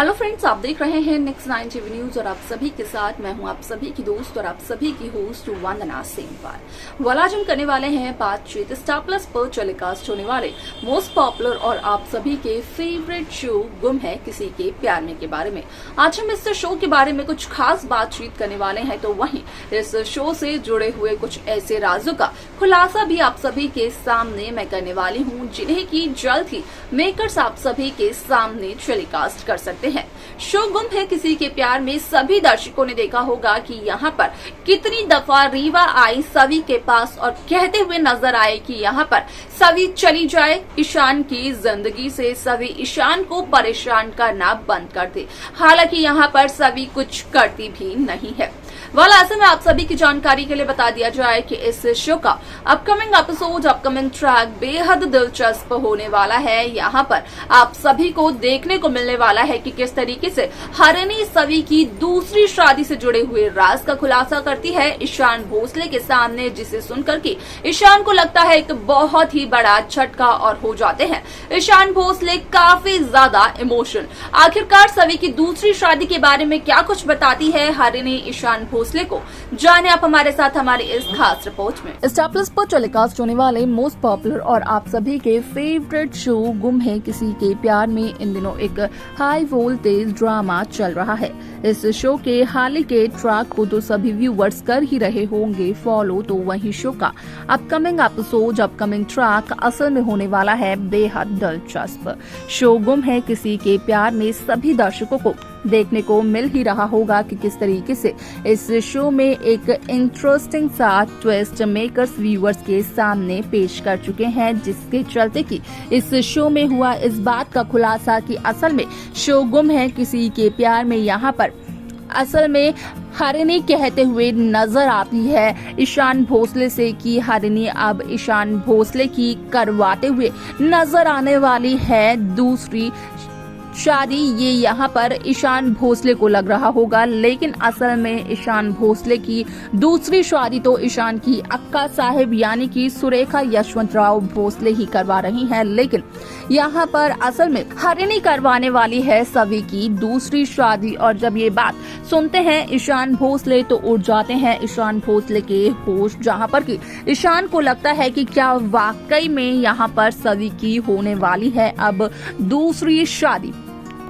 Hello friends, आप देख रहे हैं नेक्स्ट 9 टीवी न्यूज और आप सभी के साथ मैं हूं आप सभी की दोस्त और आप सभी की होस्ट वंदना सिंह। आज हम करने वाले हैं बातचीत स्टार प्लस पर टेलीकास्ट होने वाले मोस्ट पॉपुलर और आप सभी के फेवरेट शो गुम है किसी के प्यार में के बारे में। आज हम इस शो के बारे में कुछ खास बातचीत करने वाले हैं, तो वहीं इस शो से जुड़े हुए कुछ ऐसे राजों का खुलासा भी आप सभी के सामने मैं करने वाली हूँ, जिन्हें की जल्द ही मेकर्स आप सभी के सामने टेलीकास्ट कर सकते हैं। शो गुम है किसी के प्यार में सभी दर्शकों ने देखा होगा कि यहाँ पर कितनी दफा रीवा आई सवी के पास और कहते हुए नजर आए कि यहाँ पर सवी चली जाए ईशान की जिंदगी से, सवी ईशान को परेशान करना बंद कर दे। हालांकि यहाँ पर सवी कुछ करती भी नहीं है। ऐसे में आप सभी की जानकारी के लिए बता दिया जाए कि इस शो का अपकमिंग एपिसोड, अपकमिंग ट्रैक बेहद दिलचस्प होने वाला है। यहाँ पर आप सभी को देखने को मिलने वाला है कि किस तरीके से हरिणी सवी की दूसरी शादी से जुड़े हुए राज का खुलासा करती है ईशान भोसले के सामने, जिसे सुनकर के ईशान को लगता है एक बहुत ही बड़ा झटका और हो जाते हैं ईशान भोसले काफी ज्यादा इमोशनल। आखिरकार सवी की दूसरी शादी के बारे में क्या कुछ बताती है हरिणी ईशान भोसले को, जाने आप हमारे साथ हमारी इस खास रिपोर्ट में। स्टार प्लस पर टेलीकास्ट होने वाले मोस्ट पॉपुलर और आप सभी के फेवरेट शो गुम है किसी के प्यार में इन दिनों एक हाई वोल्टेज ड्रामा चल रहा है। इस शो के हाल ही के ट्रैक को तो सभी व्यूवर्स कर ही रहे होंगे फॉलो, तो वही शो का अपकमिंग एपिसोड, अपकमिंग ट्रैक असल में होने वाला है बेहद दिलचस्प। शो गुम है किसी के प्यार में सभी दर्शकों को देखने को मिल ही रहा होगा कि किस तरीके से इस शो में एक इंटरेस्टिंग सा ट्विस्ट मेकर्स व्यूअर्स के सामने पेश कर चुके हैं, जिसके चलते कि इस शो में हुआ इस बात का खुलासा कि असल में शो गुम है किसी के प्यार में यहाँ पर असल में हरिणी कहते हुए नजर आती है ईशान भोसले से कि हरिणी अब ईशान भोसले की करवाते हुए नजर आने वाली है दूसरी शादी। ये यहाँ पर ईशान भोसले को लग रहा होगा, लेकिन असल में ईशान भोसले की दूसरी शादी तो ईशान की अक्का साहिब यानी कि सुरेखा यशवंतराव भोसले ही करवा रही हैं, लेकिन यहाँ पर असल में हरिणी करवाने वाली है सवी की दूसरी शादी। और जब ये बात सुनते हैं ईशान भोसले तो उड़ जाते हैं ईशान भोसले के होश, जहाँ पर कि ईशान को लगता है कि क्या वाकई में यहाँ पर सवी की होने वाली है अब दूसरी शादी।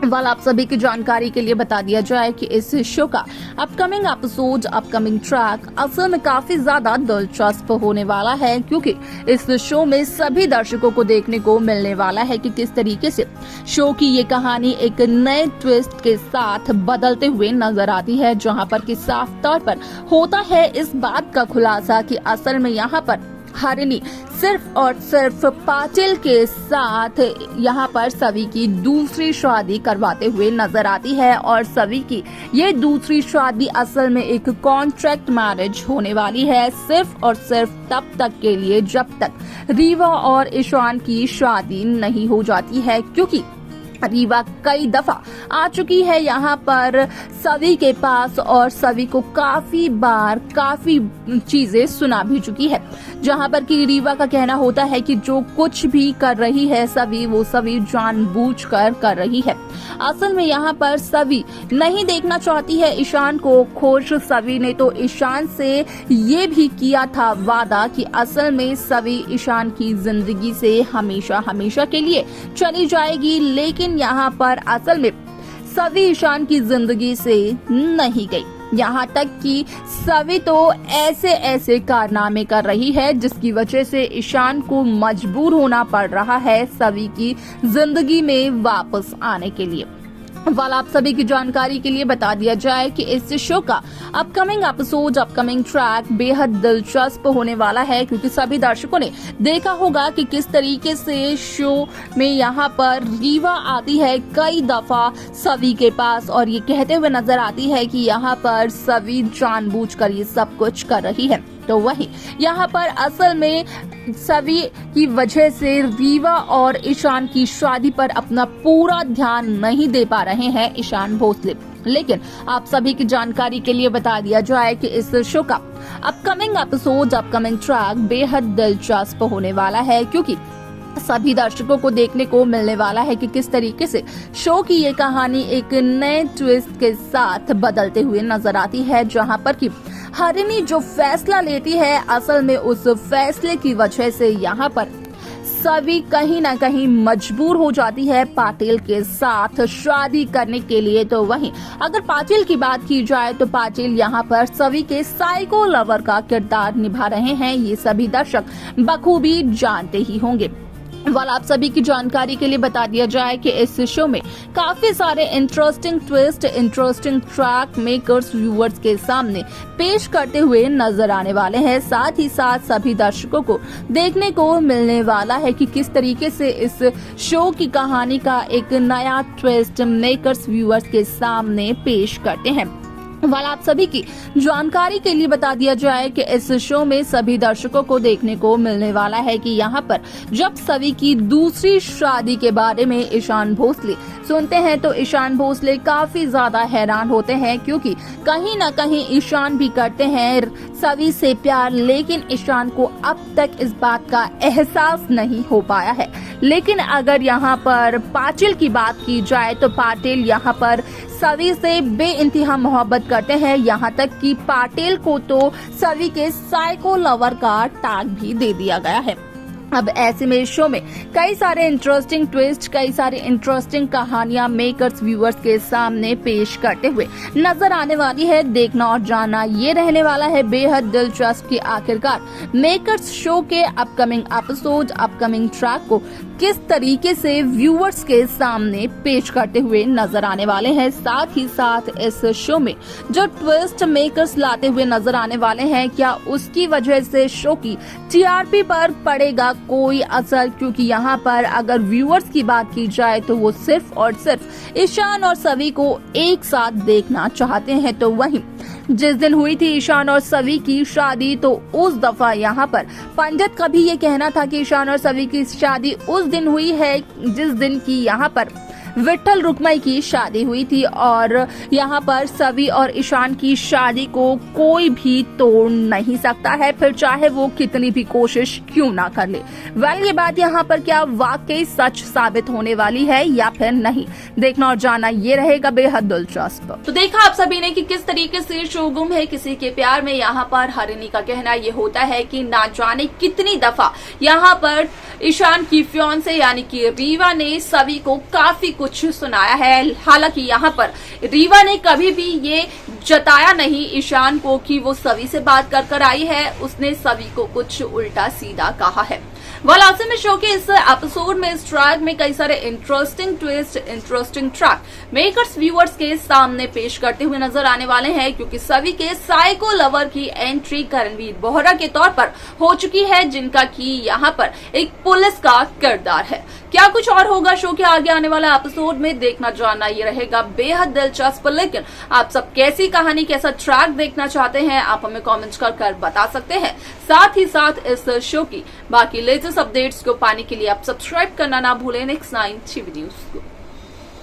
आप सभी की जानकारी के लिए बता दिया जाए कि इस शो का अपकमिंग एपिसोड, अपकमिंग ट्रैक असल में काफी ज्यादा दिलचस्प होने वाला है, क्योंकि इस शो में सभी दर्शकों को देखने को मिलने वाला है कि किस तरीके से शो की ये कहानी एक नए ट्विस्ट के साथ बदलते हुए नजर आती है, जहां पर कि साफ तौर पर होता है इस बात का खुलासा कि असल में यहाँ पर हरिणी सिर्फ और सिर्फ पाटिल के साथ यहाँ पर सवी की दूसरी शादी करवाते हुए नजर आती है। और सवी की ये दूसरी शादी असल में एक कॉन्ट्रैक्ट मैरिज होने वाली है, सिर्फ और सिर्फ तब तक के लिए जब तक रीवा और ईशान की शादी नहीं हो जाती है, क्योंकि रीवा कई दफा आ चुकी है यहाँ पर सवी के पास और सवी को काफी बार काफी चीजें सुना भी चुकी है, जहाँ पर कि रीवा का कहना होता है कि जो कुछ भी कर रही है सवी, वो सवी जानबूझकर कर रही है। असल में यहाँ पर सवी नहीं देखना चाहती है ईशान को खुश। सवी ने तो ईशान से ये भी किया था वादा कि असल में सवी ईशान की जिंदगी से हमेशा हमेशा के लिए चली जाएगी, लेकिन यहाँ पर असल में सवी ईशान की जिंदगी से नहीं गई। यहाँ तक कि सवी तो ऐसे ऐसे कारनामे कर रही है जिसकी वजह से ईशान को मजबूर होना पड़ रहा है सवी की जिंदगी में वापस आने के लिए। आप सभी की जानकारी के लिए बता दिया जाए कि इस शो का अपकमिंग एपिसोड, अपकमिंग ट्रैक बेहद दिलचस्प होने वाला है, क्योंकि सभी दर्शकों ने देखा होगा कि किस तरीके से शो में यहाँ पर रीवा आती है कई दफा सवी के पास और ये कहते हुए नजर आती है कि यहाँ पर सवी जानबूझकर ये सब कुछ कर रही है। तो वही यहाँ पर असल में सभी की वजह से रीवा और ईशान की शादी पर अपना पूरा ध्यान नहीं दे पा रहे हैं ईशान भोसले। लेकिन आप सभी की जानकारी के लिए बता दिया जाए कि इस शो का अपकमिंग एपिसोड, अपकमिंग ट्रैक बेहद दिलचस्प होने वाला है, क्योंकि सभी दर्शकों को देखने को मिलने वाला है कि किस तरीके से शो की ये कहानी एक नए ट्विस्ट के साथ बदलते हुए नजर आती है, जहां पर कि हरिणी जो फैसला लेती है, असल में उस फैसले की वजह से यहाँ पर सभी कहीं ना कहीं मजबूर हो जाती है पाटिल के साथ शादी करने के लिए। तो वहीं अगर पाटिल की बात की जाए तो पाटिल यहाँ पर सभी के साइको लवर का किरदार निभा रहे हैं, ये सभी दर्शक बखूबी जानते ही होंगे। वाला आप सभी की जानकारी के लिए बता दिया जाए कि इस शो में काफी सारे interesting twist, interesting track makers viewers के सामने पेश करते हुए नजर आने वाले हैं। साथ ही साथ सभी दर्शकों को देखने को मिलने वाला है कि किस तरीके से इस शो की कहानी का एक नया ट्विस्ट मेकर्स व्यूअर्स के सामने पेश करते हैं। वाला आप सभी की जानकारी के लिए बता दिया जाए कि इस शो में सभी दर्शकों को देखने को मिलने वाला है कि यहाँ पर जब सभी की दूसरी शादी के बारे में ईशान भोसले सुनते हैं तो ईशान भोसले काफी ज्यादा हैरान होते हैं, क्योंकि कहीं ना कहीं ईशान भी करते हैं सभी से प्यार, लेकिन ईशान को अब तक इस बात का एहसास नहीं हो पाया है। लेकिन अगर यहाँ पर पाटिल की बात की जाए तो पाटिल यहाँ पर सभी से बेइंतहा मोहब्बत करते हैं, यहाँ तक कि पाटिल को तो सभी के साइको लवर का टैग भी दे दिया गया है। अब ऐसे में शो में कई सारे इंटरेस्टिंग ट्विस्ट, कई सारे इंटरेस्टिंग कहानियां मेकर्स व्यूअर्स के सामने पेश करते हुए नजर आने वाली है। देखना और जानना ये रहने वाला है बेहद दिलचस्प कि आखिरकार मेकर्स शो के अपकमिंग एपिसोड, अपकमिंग ट्रैक को किस तरीके से व्यूअर्स के सामने पेश करते हुए नजर आने वाले हैं। साथ ही साथ इस शो में जो ट्विस्ट मेकर्स लाते हुए नजर आने वाले हैं, क्या उसकी वजह से शो की टीआरपी पर पड़ेगा कोई असर, क्योंकि यहाँ पर अगर व्यूअर्स की बात की जाए तो वो सिर्फ और सिर्फ ईशान और सभी को एक साथ देखना चाहते हैं। तो वहीं जिस दिन हुई थी ईशान और सभी की शादी, तो उस दफा यहाँ पर पंडित का भी ये कहना था कि ईशान और सभी की शादी उस दिन हुई है जिस दिन की यहाँ पर विट्ठल रुक्मई की शादी हुई थी, और यहाँ पर सभी और ईशान की शादी को कोई भी तोड़ नहीं सकता है, फिर चाहे वो कितनी भी कोशिश क्यों ना कर ले। ये बात यहाँ पर क्या वाकई सच साबित होने वाली है या फिर नहीं, देखना और जानना ये रहेगा बेहद दिलचस्प। तो देखा आप सभी ने कि किस तरीके से शो गुम है किसी के प्यार में यहाँ पर हरिणी का कहना ये होता है कि ना जाने कितनी दफा यहाँ पर ईशान की फियांसे यानी कि रीवा ने सभी को काफी कुछ सुनाया है। हालांकि यहाँ पर रीवा ने कभी भी ये जताया नहीं ईशान को कि वो सभी से बात कर आई है, उसने सभी को कुछ उल्टा सीधा कहा है। ऐसे में शो के इस एपिसोड में, इस ट्रैक में कई सारे interesting twist, interesting track makers viewers के सामने पेश करते हुए नजर आने वाले हैं, क्योंकि सभी के साइको लवर की एंट्री करणवीर बोहरा के तौर पर हो चुकी है, जिनका की यहाँ पर एक पुलिस का किरदार है। क्या कुछ और होगा शो के आगे आने वाला एपिसोड में, देखना जानना ये रहेगा बेहद दिलचस्प। लेकिन आप सब कैसी कहानी, कैसा ट्रैक देखना चाहते हैं, आप हमें कमेंट कर बता सकते हैं। साथ ही साथ इस शो की बाकी लेटेस्ट अपडेट्स को पाने के लिए आप सब्सक्राइब करना ना भूलें नेक्स्ट 9 टीवी न्यूज को।